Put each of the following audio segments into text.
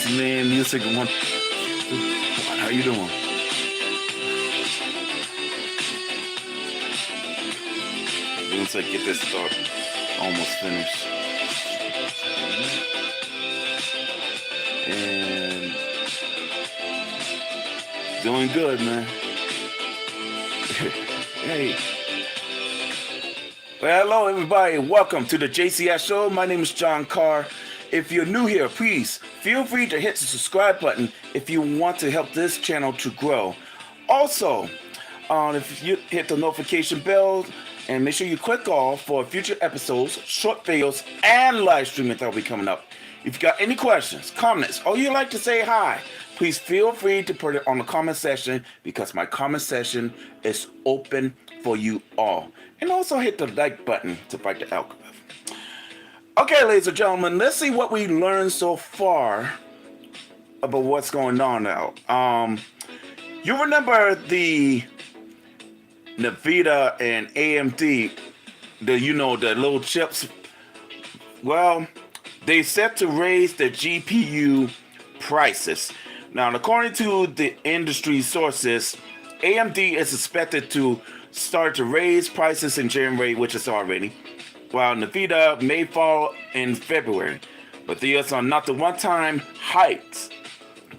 Lazy Man Music. How you doing? Once I get this start, almost finished. And doing good, man. Hey. Well, hello, everybody. Welcome to the JCS Show. My name is John Carr. If you're new here, please feel free to hit the subscribe button if you want to help this channel to grow. Also, if you hit the notification bell and make sure you click all for future episodes, short videos, and live streaming that will be coming up. If you got any questions, comments, or you'd like to say hi, please feel free to put it on the comment section because my comment section is open for you all. And also hit the like button to fight the algorithm. Okay, ladies and gentlemen, let's see what we learned so far about what's going on now. You remember the NVIDIA and AMD, the little chips? Well, they set to raise the GPU prices. Now, according to the industry sources, AMD is expected to start to raise prices in January, which is already, while NVIDIA may fall in February. But these are not the one-time hikes,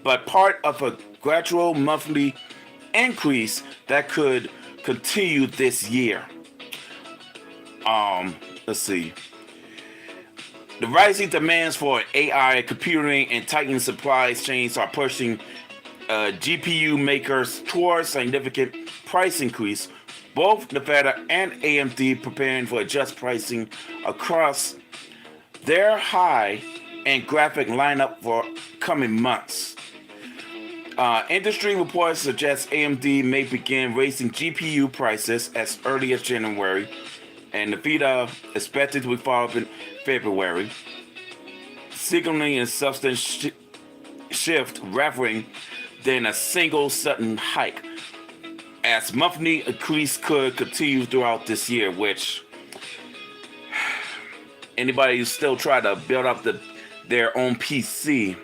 but part of a gradual monthly increase that could continue this year. Let's see. The rising demands for AI computing and tightening supply chains are pushing GPU makers towards significant price increase. Both NVIDIA and AMD preparing for adjust pricing across their high-end graphic lineup for coming months. Industry reports suggest AMD may begin raising GPU prices as early as January, and NVIDIA expected to follow up in February, signaling a substantial shift rather than a single sudden hike, as monthly increase could continue throughout this year, which anybody who still try to build up their own PC,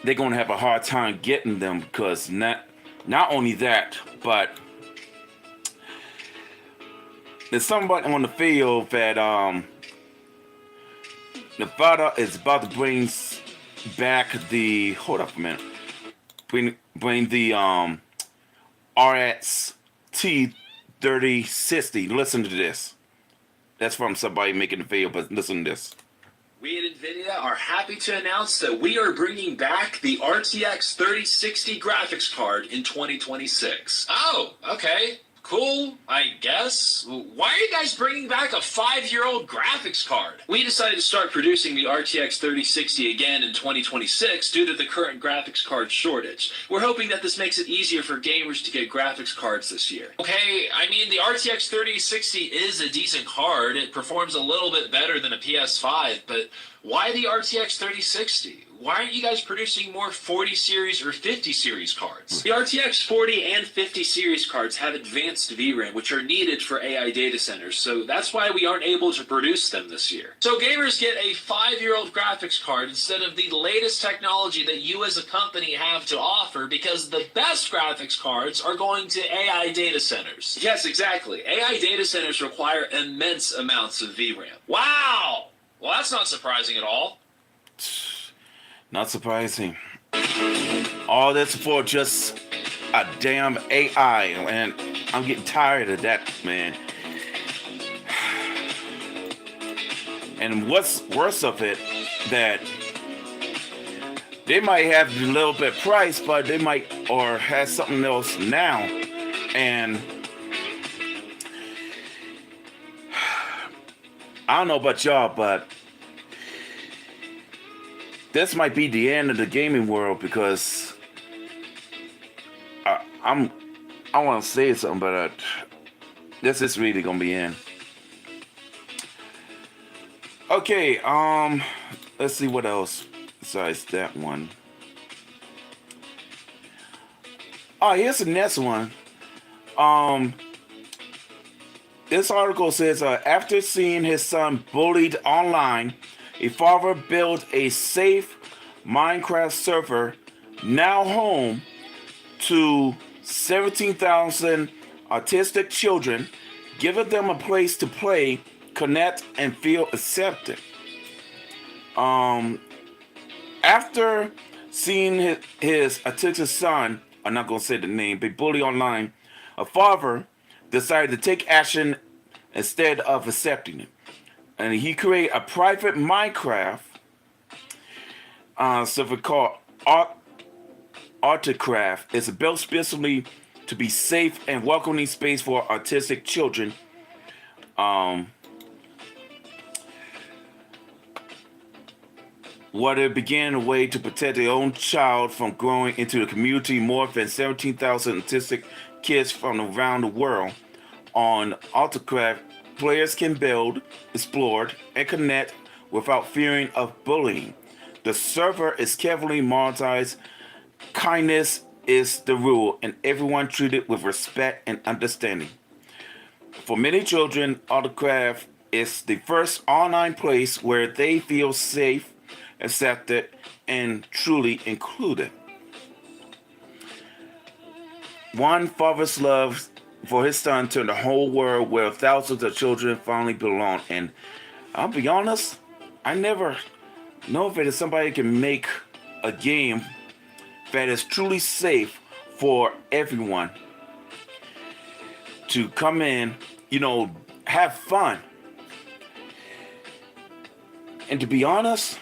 they're going to have a hard time getting them because not only that, but there's somebody on the field that Nevada is about to bring back the, hold up a minute, bring the RX T3060. Listen to this. That's from somebody making the video, but listen to this. We at NVIDIA are happy to announce that we are bringing back the RTX 3060 graphics card in 2026. Oh, okay. Cool, I guess. Why are you guys bringing back a 5-year-old graphics card? We decided to start producing the RTX 3060 again in 2026 due to the current graphics card shortage. We're hoping that this makes it easier for gamers to get graphics cards this year. Okay, I mean, the RTX 3060 is a decent card. It performs a little bit better than a PS5, but why the RTX 3060? Why aren't you guys producing more 40 series or 50 series cards? The RTX 40 and 50 series cards have advanced VRAM, which are needed for AI data centers, so that's why we aren't able to produce them this year. So gamers get a 5-year-old graphics card instead of the latest technology that you as a company have to offer, because the best graphics cards are going to AI data centers. Yes, exactly. AI data centers require immense amounts of VRAM. Wow! Well, that's not surprising at all. Not surprising. All this for just a damn AI, and I'm getting tired of that, man. And what's worse of it, that they might have a little bit price, but they might or have something else now, and I don't know about y'all, but this might be the end of the gaming world, because I want to say something, but this is really gonna be in. Okay, let's see what else besides that one. Oh, here's the next one. This article says, after seeing his son bullied online, a father built a safe Minecraft server now home to 17,000 autistic children, giving them a place to play, connect, and feel accepted. After seeing his autistic son, I'm not going to say the name, be bullied online, a father decided to take action instead of accepting it. And he created a private Minecraft server called Artcraft. It's built specifically to be safe and welcoming space for autistic children. What it began a way to protect their own child from growing into the community. More than 17,000 autistic kids from around the world. On Artcraft, players can build, explore, and connect without fearing of bullying. The server is carefully monetized. Kindness is the rule, and everyone treated with respect and understanding. For many children, Artcraft is the first online place where they feel safe, accepted, and truly included. One father's love for his son turned the whole world where thousands of children finally belong. And I'll be honest, I never know if somebody can make a game that is truly safe for everyone to come in, have fun. And to be honest,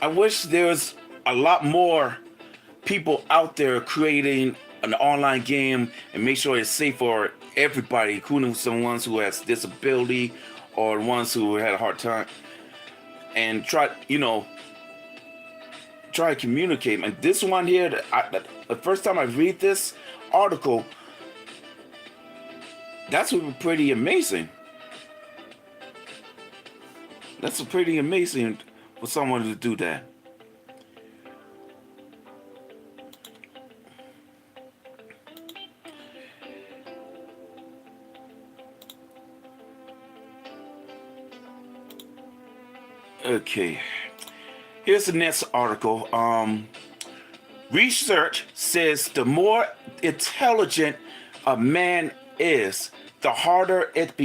I wish there was a lot more people out there creating an online game and make sure it's safe for everybody, including some ones who has disability or ones who had a hard time, and try to communicate. And this one here, the first time I read this article, that's pretty amazing. That's pretty amazing for someone to do that. Okay, here's the next article. Research says the more intelligent a man is, the harder it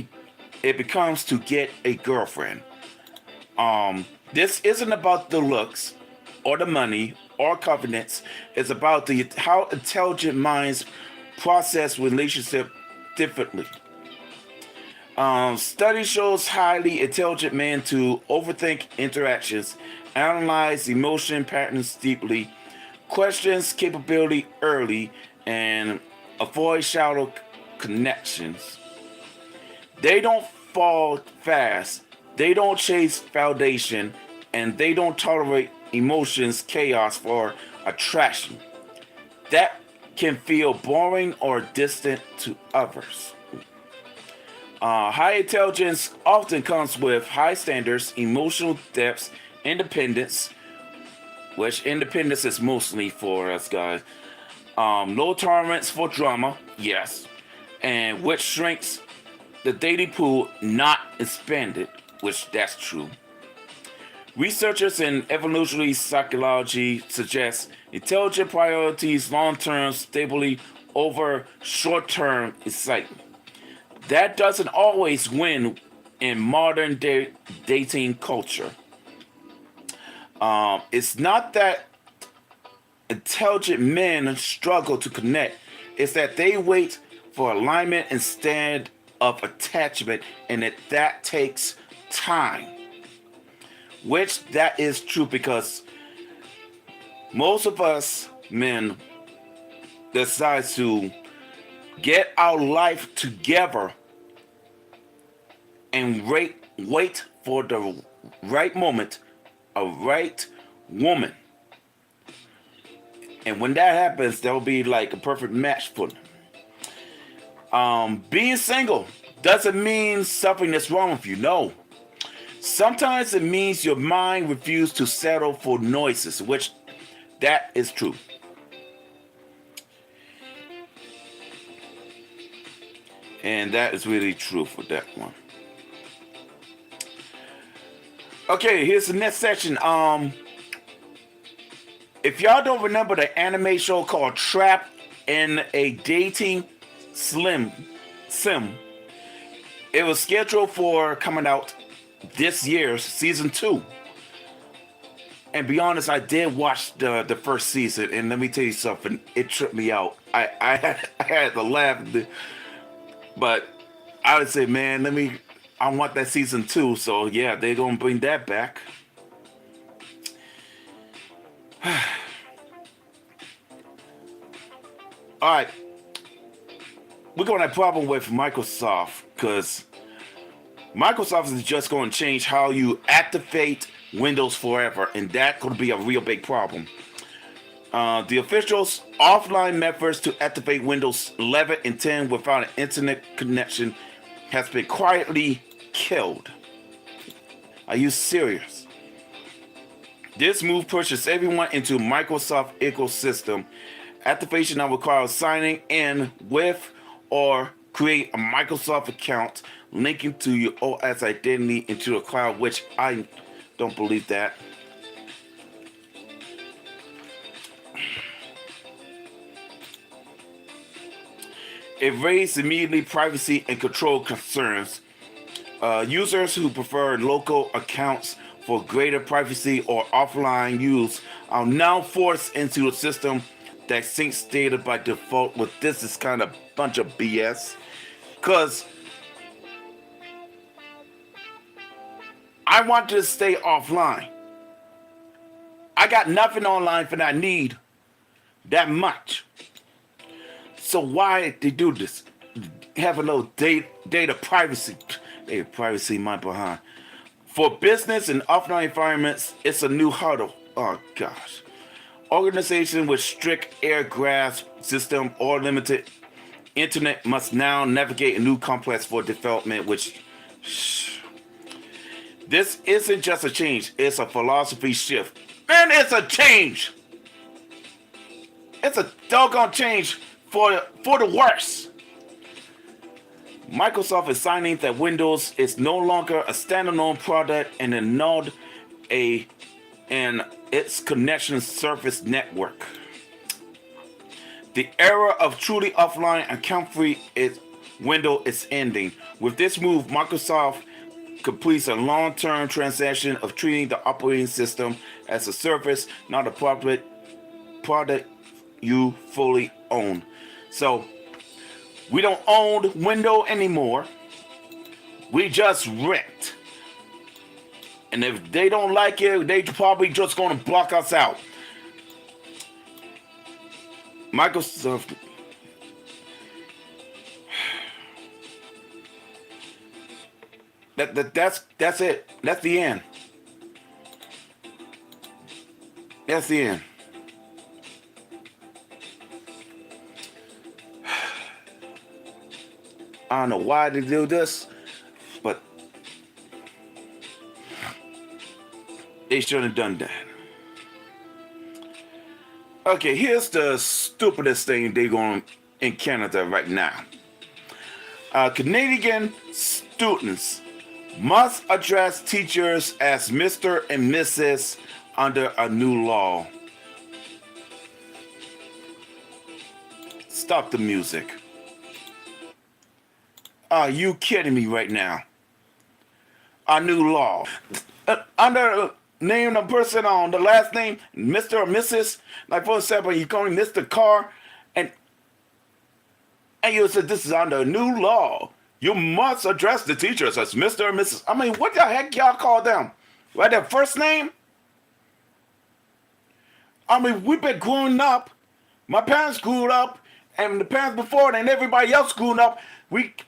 becomes to get a girlfriend. This isn't about the looks or the money or confidence. It's about how intelligent minds process relationship differently. Study shows highly intelligent men to overthink interactions, analyze emotion patterns deeply, questions capability early, and avoid shallow connections. They don't fall fast, they don't chase validation, and they don't tolerate emotions chaos for attraction. That can feel boring or distant to others. High intelligence often comes with high standards, emotional depth, independence, which independence is mostly for us guys. Low tolerance for drama, yes, and which shrinks the dating pool, not expanded, which that's true. Researchers in evolutionary psychology suggest intelligent priorities long-term stability over short-term excitement. That doesn't always win in modern dating culture. It's not that intelligent men struggle to connect. It's that they wait for alignment instead of attachment, and that takes time. Which that is true because most of us men decide to get our life together and wait for the right moment, a right woman. And when that happens, there'll be like a perfect match for them. Being single doesn't mean something is wrong with you. No. Sometimes it means your mind refuses to settle for noises, which that is true. And that is really true for that one. Okay, here's the next section. If y'all don't remember the anime show called Trap in a Dating Sim, it was scheduled for coming out this year's season 2. And be honest, I did watch the first season, and let me tell you something, it tripped me out. I had to laugh, but I would say, man, I want that season 2. So yeah, they're gonna bring that back. All right, we're gonna have a problem with Microsoft because Microsoft is just going to change how you activate Windows forever, and that's going to be a real big problem. The officials' offline methods to activate Windows 11 and 10 without an internet connection has been quietly killed. Are you serious? This move pushes everyone into Microsoft ecosystem. Activation now requires signing in with or create a Microsoft account linking to your OS identity into the cloud, which I don't believe that. It raised immediately privacy and control concerns. Users who prefer local accounts for greater privacy or offline use are now forced into a system that syncs data by default. With this is kind of bunch of BS, because I want to stay offline. I got nothing online that I need that much. So why they do this? Have a little data privacy. Data privacy, my behind. For business and offline environments, it's a new hurdle. Oh gosh. Organizations with strict air grasp system or limited internet must now navigate a new complex for development, which this isn't just a change, it's a philosophy shift. And it's a change. It's a doggone change for the worse. Microsoft is signing that Windows is no longer a standalone product and annulled its connection service network. The era of truly offline account-free window is ending. With this move, Microsoft completes a long-term transition of treating the operating system as a service, not a product you fully own. So we don't own Windows anymore. We just rent. And if they don't like it, they probably just gonna block us out. Microsoft. That's it. That's the end. That's the end. I don't know why they do this, but they shouldn't have done that. Okay, here's the stupidest thing they're going in Canada right now. Canadian students must address teachers as Mr. and Mrs. under a new law. Stop the music. Are you kidding me right now? A new law. Under name the person on the last name, Mr. or Mrs. Like for example, you call me Mr. Carr, and you said this is under a new law. You must address the teachers as Mr. or Mrs. I mean, what the heck y'all call them? Right, their first name? I mean, we've been growing up. My parents grew up, and the parents before, and everybody else grew up.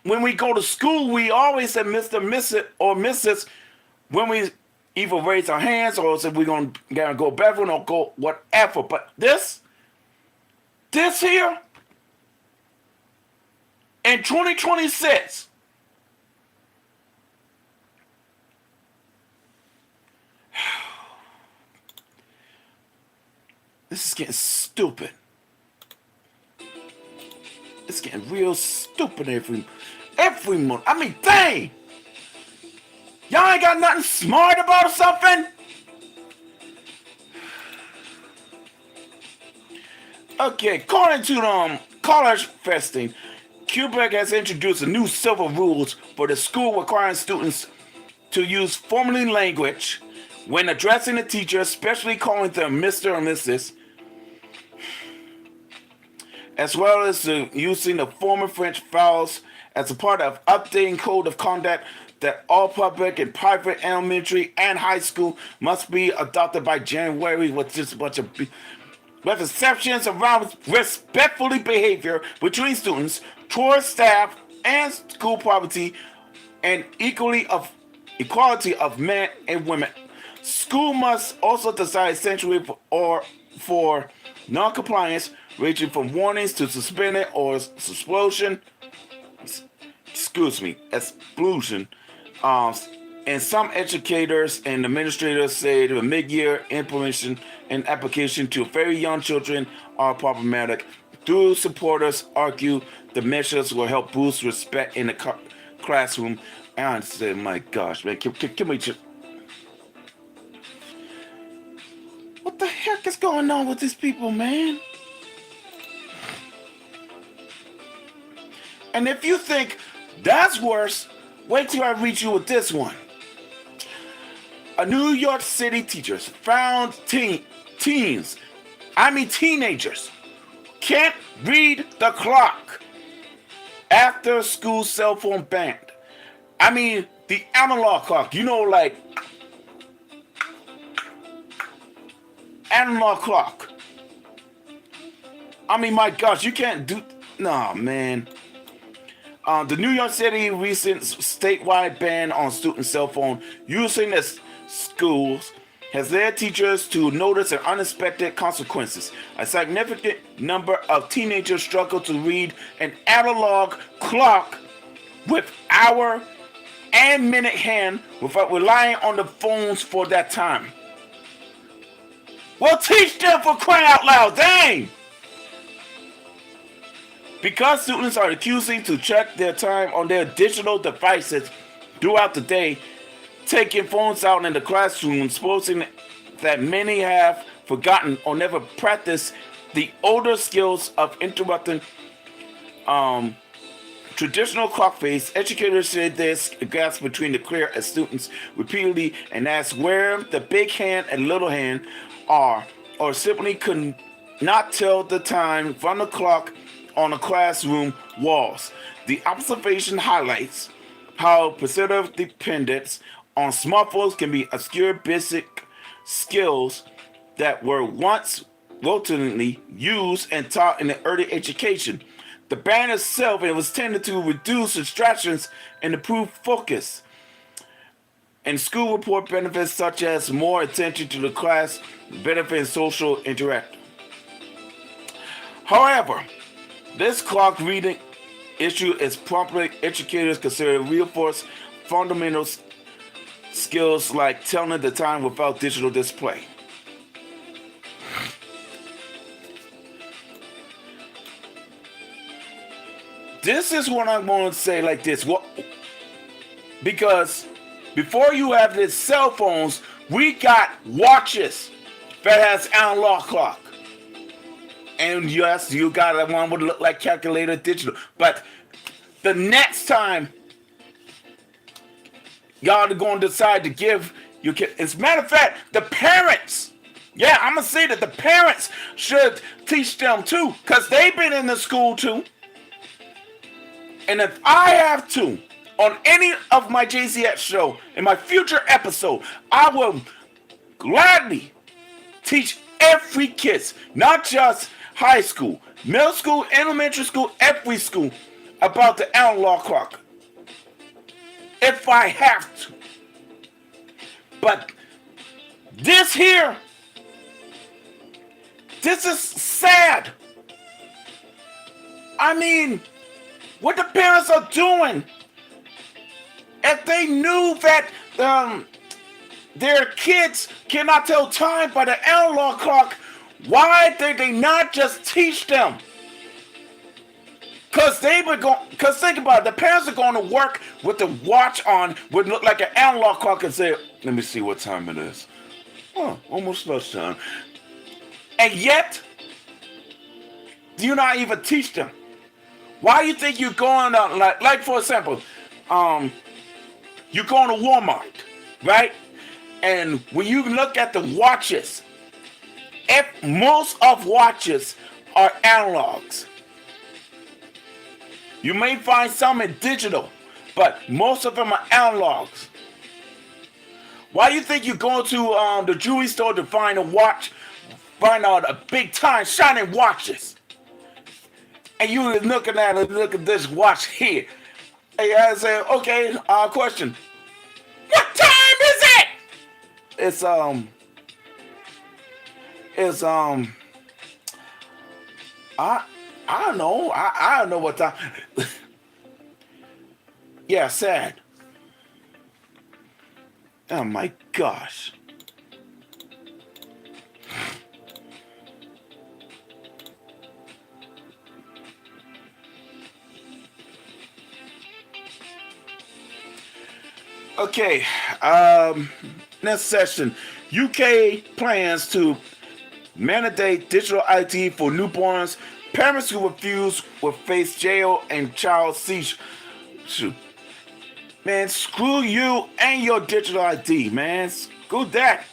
When we go to school, we always say Mr., Mrs., or Mrs. when we either raise our hands or say we're going to go bathroom or go whatever. But this here, in 2026, this is getting stupid. It's getting real stupid every month. I mean, dang! Y'all ain't got nothing smart about something? Okay, according to college festing, Quebec has introduced a new civil rules for the school requiring students to use formal language when addressing a teacher, especially calling them Mr. or Mrs., as well as using the former French vowels as a part of updating code of conduct that all public and private elementary and high school must be adopted by January, with just a bunch of with exceptions around respectfully behavior between students, towards staff, and school property, and equality of men and women. School must also decide essentially for non-compliance, ranging from warnings to suspended or expulsion. Expulsion. And some educators and administrators say the mid-year implementation and application to very young children are problematic. Through supporters argue the measures will help boost respect in the classroom. And I said, my gosh, man, can we just... What the heck is going on with these people, man? And if you think that's worse, wait till I reach you with this one. A New York City teacher found teenagers, can't read the clock after school cell phone banned. I mean, the analog clock, like analog clock. I mean, my gosh, you can't do... Nah, man. The New York City recent statewide ban on student cell phone using the schools has led teachers to notice an unexpected consequences. A significant number of teenagers struggle to read an analog clock with hour and minute hand without relying on the phones for that time. Well, teach them, for crying out loud, dang! Because students are accusing to check their time on their digital devices throughout the day, taking phones out in the classroom, supposing that many have forgotten or never practiced the older skills of interrupting traditional clock face. Educators said there's a gap between the clear as students repeatedly and ask where the big hand and little hand are, or simply could not tell the time from the clock on the classroom walls. The observation highlights how perceived dependence on smartphones can be obscure basic skills that were once routinely used and taught in the early education. The ban itself was tended to reduce distractions and improve focus. And school report benefits such as more attention to the class, benefit and social interaction. However, this clock reading issue is promptly educators consider reinforce fundamental skills like telling the time without digital display. This is what I'm going to say like this. Because before you have these cell phones, we got watches that has analog clock. And yes, you got one would look like calculator digital. But the next time y'all are going to decide to give your kid, as a matter of fact, the parents, yeah, I'm going to say that the parents should teach them too, because they've been in the school too. And if I have to, on any of my JCX show, in my future episode, I will gladly teach every kid, not just high school, middle school, elementary school, every school, about the analog clock. If I have to. But this here, this is sad. I mean, what the parents are doing, if they knew that their kids cannot tell time by the analog clock, why did they not just teach them? Cause cause think about it, the parents are going to work with the watch on, would look like an analog clock and say, let me see what time it is. Oh, almost lunchtime. And yet, do you not even teach them? Why do you think you're going out, like for example, you're going to Walmart, right? And when you look at the watches, if most of watches are analogs. You may find some in digital, but most of them are analogs. Why do you think you go to the jewelry store to find a watch, find out a big time shining watches? And you looking at it, look at this watch here. And I say, okay, question. What time is it? It's I don't know. I don't know what time. Yeah, sad. Oh my gosh. Okay, next session. UK plans to mandate digital ID for newborns. Parents who refuse will face jail and child seizure. Man, screw you and your digital ID, man. Screw that.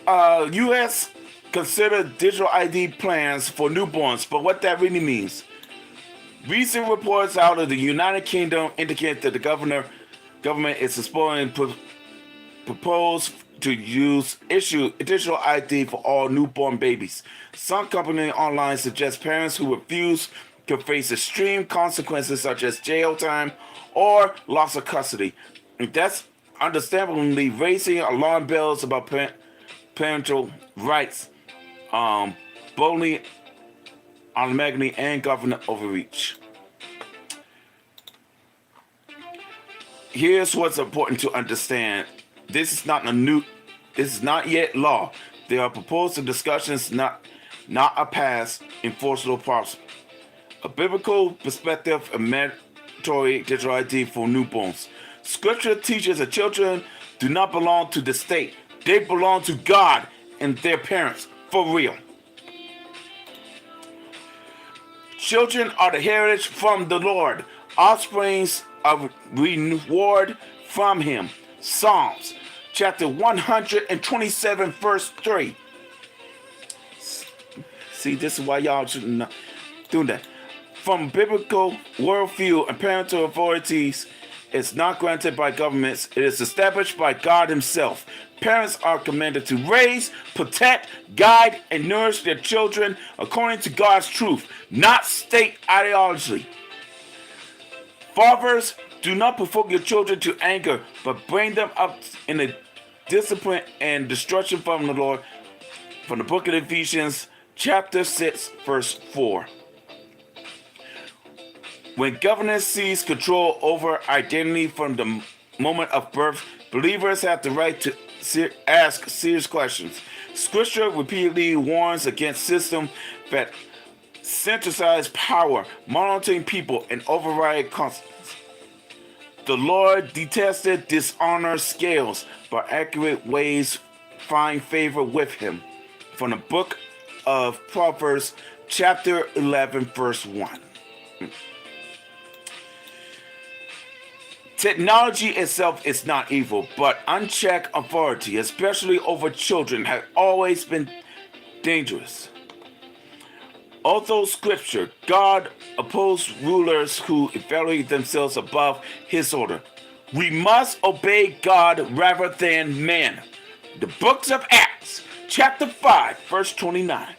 U.S. considered digital ID plans for newborns, but what that really means. Recent reports out of the United Kingdom indicate that the government is exploring proposed to issue digital ID for all newborn babies. Some company online suggest parents who refuse could face extreme consequences such as jail time or loss of custody. And that's understandably raising alarm bells about parental rights, bullying, automatically, and government overreach. Here's what's important to understand. This is not yet law. There are proposed discussions, not a past enforceable policy. A biblical perspective of mandatory digital ID for newborns. Scripture teaches that children do not belong to the state. They belong to God and their parents, for real. Children are the heritage from the Lord, offsprings of reward from Him. Psalms chapter 127 verse 3. See, this is why y'all shouldn't not do that. From biblical worldview and parental authorities, it's not granted by governments. It is established by God Himself. Parents are commanded to raise, protect, guide, and nourish their children according to God's truth, not state ideology. Fathers, do not provoke your children to anger, but bring them up in the discipline and destruction from the Lord. From the book of Ephesians, chapter 6, verse 4. When governance seizes control over identity from the moment of birth, believers have the right to ask serious questions. Scripture repeatedly warns against systems that centralize power, monitoring people, and override concepts. The Lord detested dishonor scales, but accurate ways find favor with Him. From the book of Proverbs, chapter 11, verse 1. Technology itself is not evil, but unchecked authority, especially over children, has always been dangerous. Although Scripture, God opposed rulers who evaluate themselves above His order. We must obey God rather than man. The books of Acts, chapter 5, verse 29.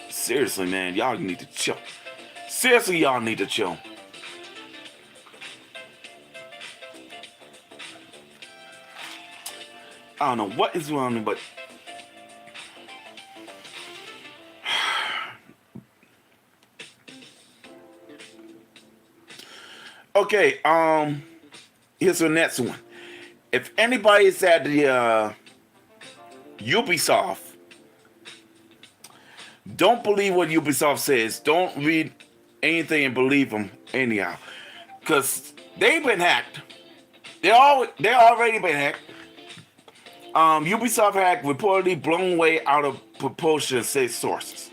Seriously, man, y'all need to chill. Seriously, y'all need to chill. I don't know what is wrong, but okay, here's the next one. If anybody is at the Ubisoft, Don't believe what Ubisoft says. Don't read anything and believe them anyhow, because they've been hacked. They already been hacked. Ubisoft hack reportedly blown way out of proportion, say sources.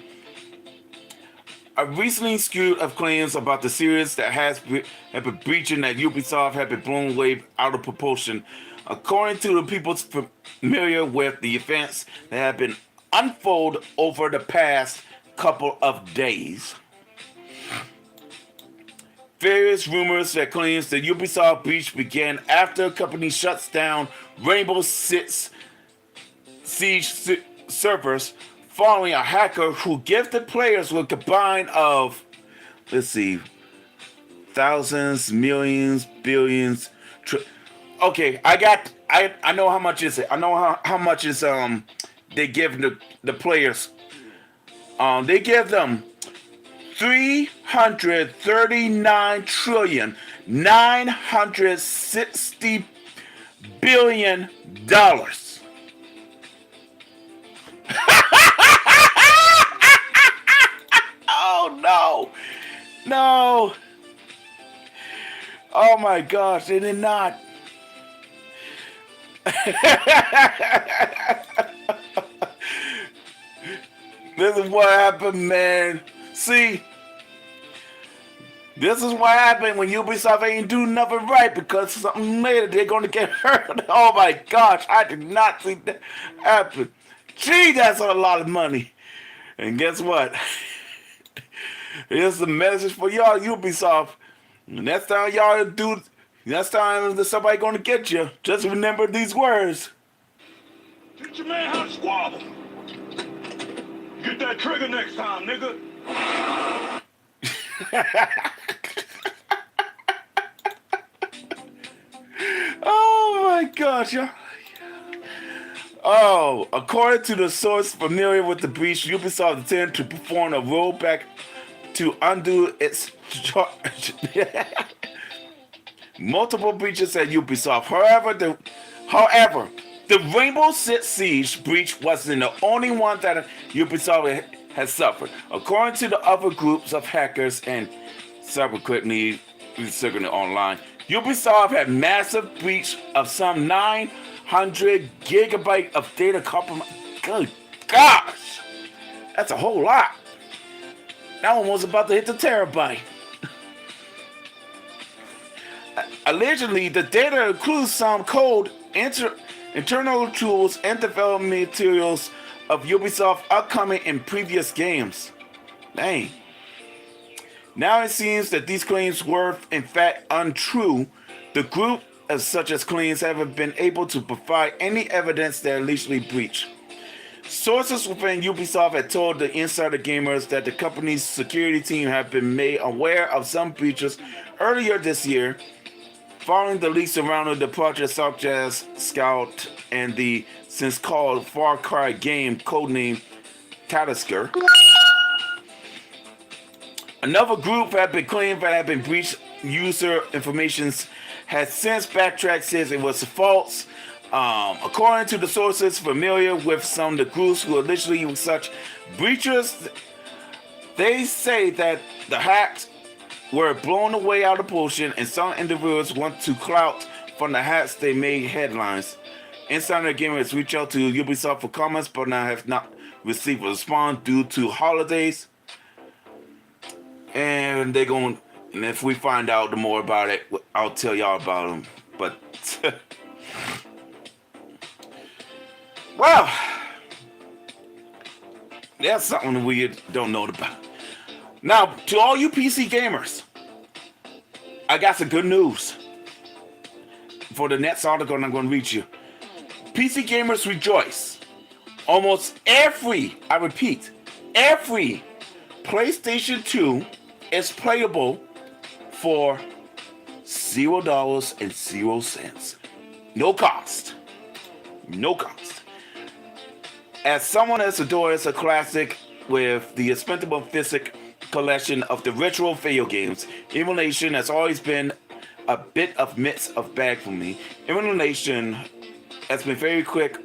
A recently skewed of claims about the series that have been breaching that Ubisoft have been blown way out of proportion, according to the people familiar with the events that have been unfold over the past couple of days. Various rumors that claims the Ubisoft breach began after the company shuts down Rainbow Six Siege servers following a hacker who gifted players with a combine of, let's see, thousands, millions, billions. Okay, I know how much is it. I know how much is they give the players. They give them $339,960,000,000,000. Oh no, no! Oh my gosh, they did not. This is what happened, man. See, this is what happened when Ubisoft ain't do nothing right, because something later they're gonna get hurt. Oh my gosh, I did not see that happen. Gee, that's a lot of money. And guess what? Here's the message for y'all, Ubisoft. Next time somebody gonna get you, just remember these words. Teach your man how to squabble. Get that trigger next time, nigga. Oh my gosh, y'all. Oh, according to the source familiar with the breach, Ubisoft intended to perform a rollback to undo its multiple breaches at Ubisoft. However, the Rainbow Six Siege breach wasn't the only one that Ubisoft has suffered. According to the other groups of hackers and subsequently circulating online, Ubisoft had massive breach of some 900 gigabyte of data compromise. Good gosh, that's a whole lot. That one was about to hit the terabyte. Allegedly, the data includes some code, internal tools, and development materials of Ubisoft upcoming and previous games. Dang. Now it seems that these claims were in fact untrue. The group, as such as claims, haven't been able to provide any evidence that allegedly breached. Sources within Ubisoft had told the Insider Gamers that the company's security team had been made aware of some breaches earlier this year, following the leaks surrounding the project such as Scout and the since called Far Cry game codenamed Talisker. Another group had been claimed that had been breached user information has since backtracked, says it was false. According to the sources familiar with some of the groups who allegedly were such breaches, they say that the hacks were blown away out of proportion, and some individuals want to clout from the hacks they made headlines. Insider Gamers reached out to Ubisoft for comments, but now have not received a response due to holidays. And they're going, and if we find out more about it, I'll tell y'all about them. But well, that's something we don't know about. Now, to all you PC gamers, I got some good news. For the next article, I'm going to read you. PC gamers rejoice. Almost every PlayStation 2 is playable for $0.00. No cost. No cost. As someone as adores a classic with the expendable physics collection of the retro video games, emulation has always been a bit of mix of bag for me. Emulation has been very quick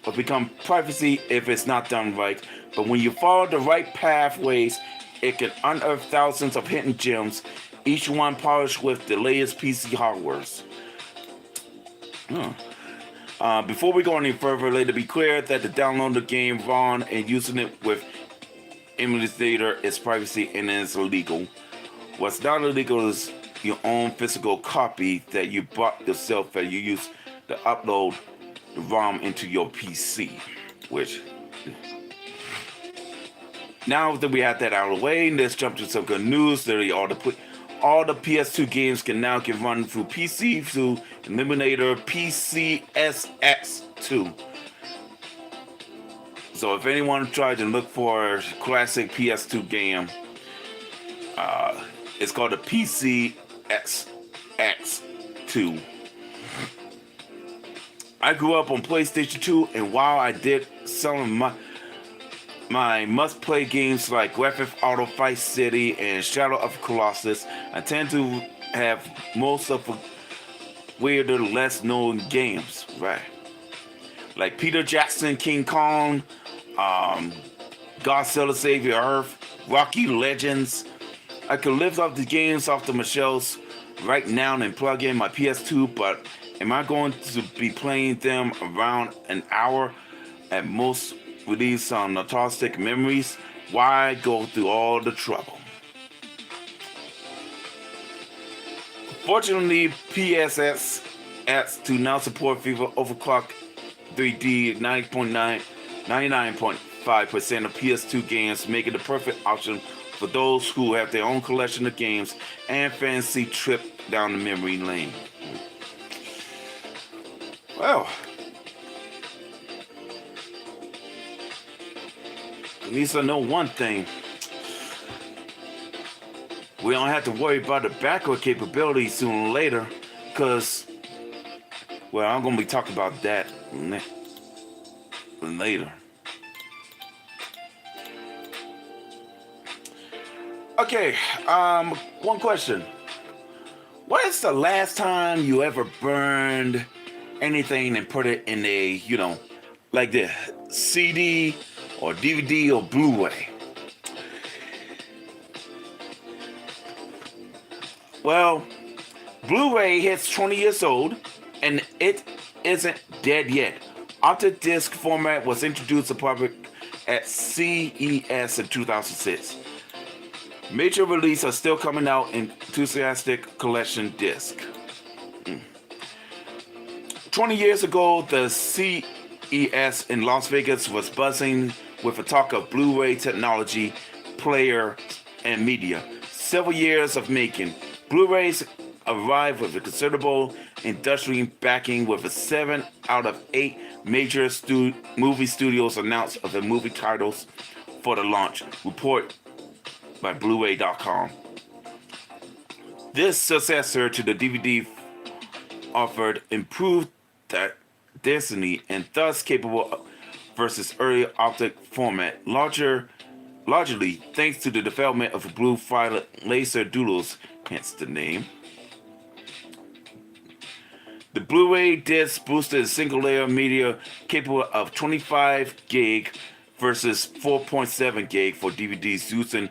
or become privacy if it's not done right. But when you follow the right pathways, it can unearth thousands of hidden gems, each one polished with the latest PC hardware. Before we go any further, let it be clear that the download the game ROM and using it with emulator is privacy and is illegal. What's not illegal is your own physical copy that you bought yourself that you use to upload the ROM into your PC. Which, now that we have that out of the way, let's jump to some good news. Literally all the PS2 games can now get run through PC through Emulator PCSX2. So if anyone tried to look for a classic PS2 game, it's called the PCSX2. I grew up on PlayStation 2, and while I did some of my must-play games like Grand Theft Auto Vice City and Shadow of Colossus, I tend to have most of the weirder, less-known games, right? Like Peter Jackson, King Kong, Godzilla Savior Earth, Rocky Legends. I could lift up the games off the shelves right now and plug in my PS2, but am I going to be playing them around an hour at most with these nostalgic memories? Why go through all the trouble? Fortunately, PSX2 now support FIFA Overclock 3D 99.5% of PS2 games, making the perfect option for those who have their own collection of games and fancy trip down the memory lane. Well, at least I know one thing. We don't have to worry about the backward capability sooner or later, because, well, I'm going to be talking about that later. Okay, one question. What is the last time you ever burned anything and put it in a, like the CD or DVD or Blu-ray? Well, Blu-ray hits 20 years old, and it isn't dead yet. Octadisc format was introduced to public at CES in 2006. Major releases are still coming out in enthusiastic collection disc. 20 years ago, the CES in Las Vegas was buzzing with the talk of Blu-ray technology, player, and media. Several years of making, Blu-rays arrived with a considerable industrial backing, with 7 out of 8 major movie studios announced of the movie titles for the launch. Report by Blu-ray.com. This successor to the DVD offered improved density and thus capable versus early optic format, largely thanks to the development of blue-violet laser doodles, hence the name. The Blu-ray disc boosted single-layer media capable of 25 gig versus 4.7 gig for DVDs, using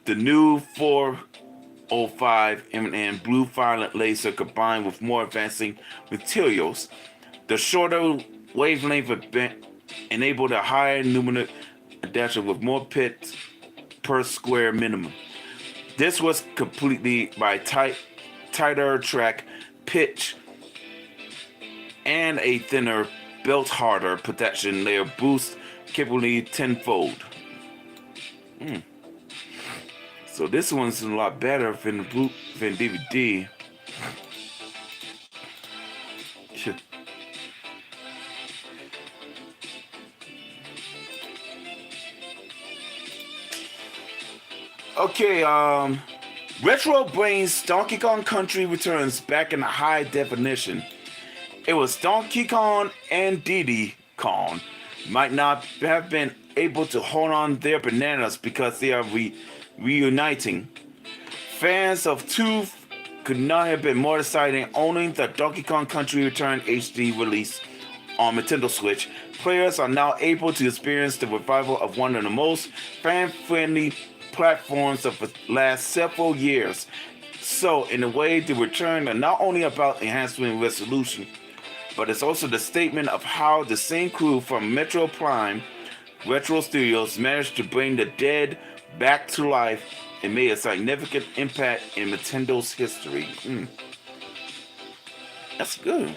the new 405 mm blue-violet laser combined with more advancing materials. The shorter wavelength enabled a higher luminance adaptation with more pits per square minimum. This was completed by tighter track pitch and a thinner, built harder protection layer boost capability tenfold. So this one's a lot better than DVD. Okay, Retro Brains Donkey Kong Country returns back in high definition. It was Donkey Kong and Diddy Kong might not have been able to hold on their bananas because they are reuniting. Fans of 2 could not have been more excited owning the Donkey Kong Country Return HD release on Nintendo Switch, players are now able to experience the revival of one of the most fan-friendly platforms of the last several years. So, in a way, the return are not only about enhancement resolution, but it's also the statement of how the same crew from Metro Prime Retro Studios managed to bring the dead back to life and made a significant impact in Nintendo's history. That's good.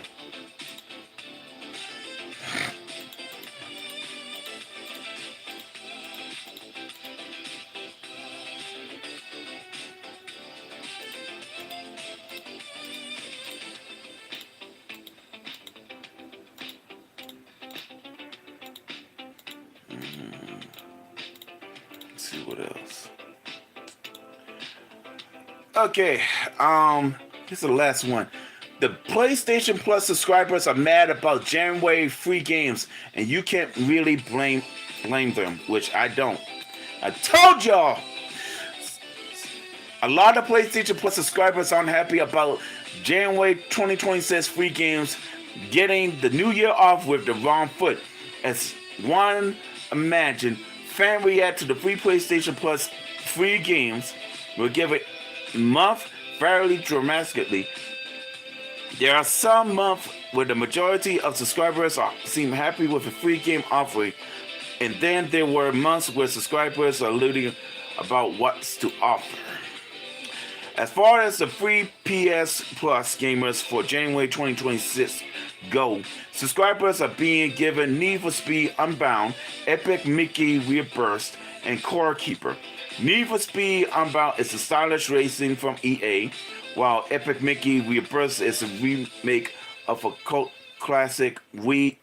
Let's see what else. Okay, here's the last one. The PlayStation Plus subscribers are mad about January free games, and you can't really blame them, which I don't. I told y'all. A lot of PlayStation Plus subscribers aren't happy about January 2026 free games getting the new year off with the wrong foot. As one imagine, fan react to the free PlayStation Plus free games will give it month fairly dramatically. There are some months where the majority of subscribers seem happy with a free game offering, and then there were months where subscribers are alluding about what's to offer. As far as the free PS Plus gamers for January 2026 go, subscribers are being given Need for Speed Unbound, Epic Mickey Rebirth, and Core Keeper. Need for Speed Unbound is a stylish racing from EA, while Epic Mickey Rebirth is a remake of a cult classic Wii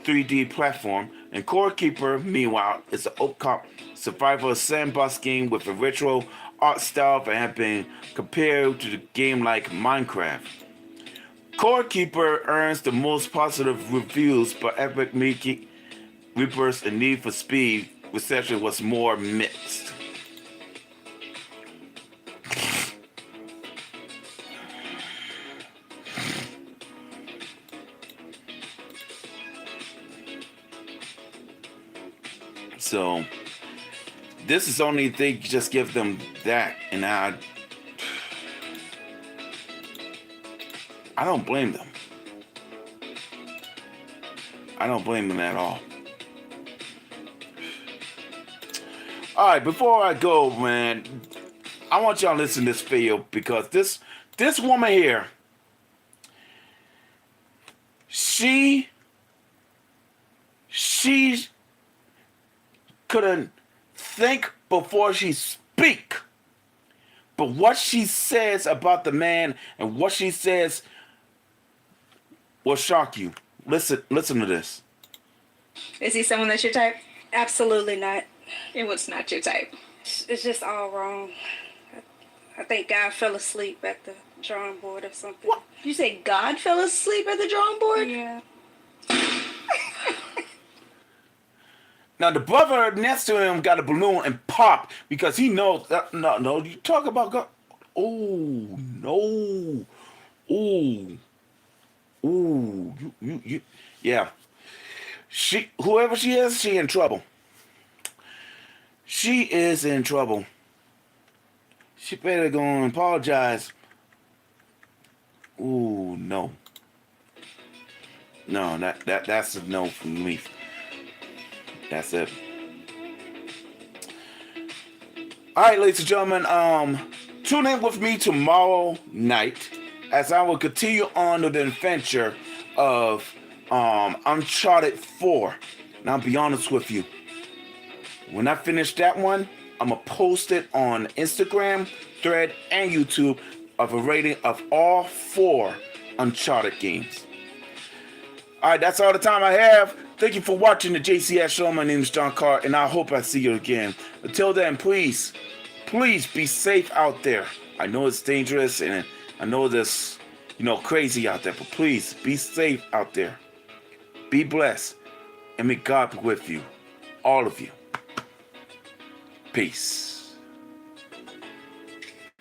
3D platform, and Core Keeper, meanwhile, is an OPCOP survival sandbox game with a retro art style that have been compared to the game like Minecraft. Core Keeper earns the most positive reviews, but Epic Mickey Rebirth and Need for Speed reception was more mixed. So this is only they just give them that, and I don't blame them. I don't blame them at all. All right, before I go, man, I want y'all to listen to this video because this woman here, she couldn't think before she speak. But what she says about the man and what she says will shock you. Listen to this. Is he someone that's your type? Absolutely not. And what's not your type? It's just all wrong. I think God fell asleep at the drawing board or something. What? You say God fell asleep at the drawing board? Yeah. Now the brother next to him got a balloon and popped because he knows that no, you talk about God. Oh no. Oh. You yeah. Whoever she is, she in trouble. She is in trouble. She better go and apologize. Ooh, no. No, that's a no from me. That's it. All right, ladies and gentlemen, tune in with me tomorrow night as I will continue on with the adventure of Uncharted 4. Now, I'll be honest with you. When I finish that one, I'm going to post it on Instagram, Thread, and YouTube of a rating of all 4 Uncharted games. All right, that's all the time I have. Thank you for watching the JCS show. My name is John Carr, and I hope I see you again. Until then, please be safe out there. I know it's dangerous, and I know this, crazy out there, but please be safe out there. Be blessed, and may God be with you, all of you. Peace.